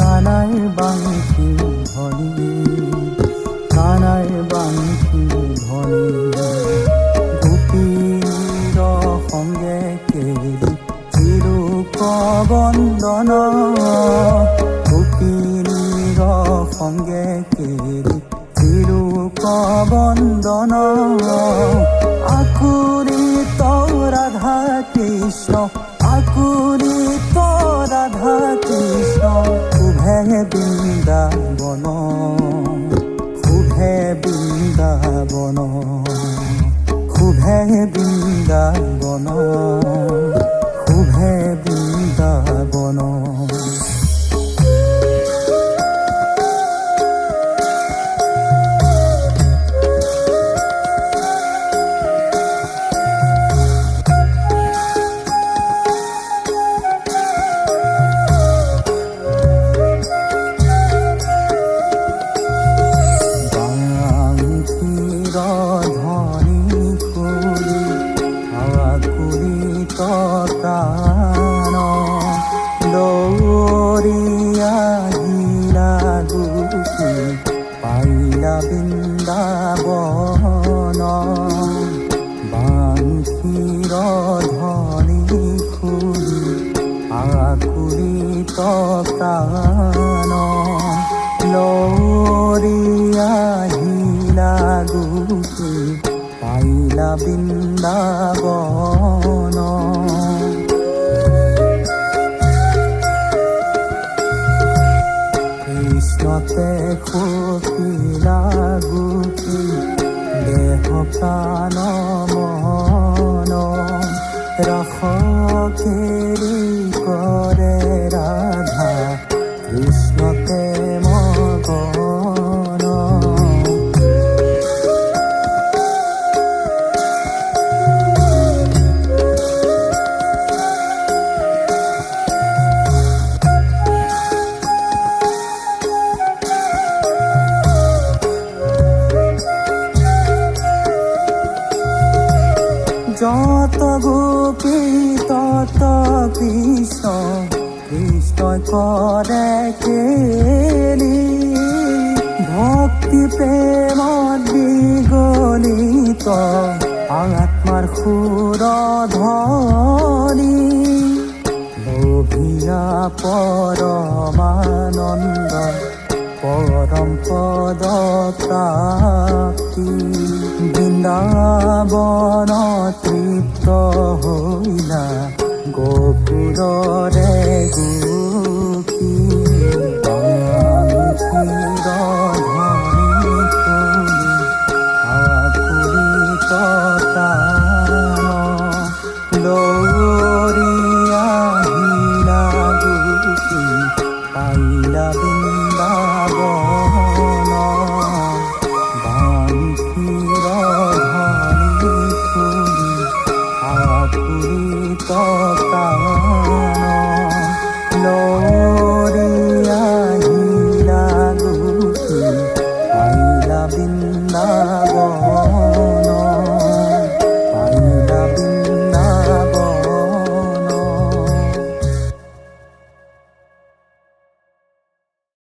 কানাই বাংশী ধ্বনি, কানাই বাংশী ধ্বনি। গোপীৰ সংগে কেলি চিলুক বন্দন, গোপীৰ সংগে কেলি চিলুক বন্দন। আকুলিত রাধা কৃষ্ণ, আকুলিত রাধা কৃষ্ণ, শুভে বৃন্দাবন, শুভে বৃন্দাবন, শুভে বৃন্দাবন, শুভে বৃন্দাবন। প্রাণ দৌড়িয়া গিলা দুঃখী পাইলা বৃন্দাবন। বাংশীৰ ধ্বনি খুলি আকুলিত প্রাণ দৌড়িয়া গিলা দুঃখী পাইলা বৃন্দাবন। কৃষ্ণতে সখিলা গোপী দেহ প্ৰাণ মন, ৰাস কেলি কৰে ৰাধা কৃষ্ণতে মগন। যত গোপী তত কৃষ্ণ, কৃষ্ণই কৰে কেলি ভক্তি প্ৰেমত বিগলিত আত্মাৰ সুৰধ্বনি। লোভিয়া পৰমানন্দ পৰম পদ প্ৰাপ্তি, বৃন্দাবন তৃপ্ত হইলা গোকুলৰে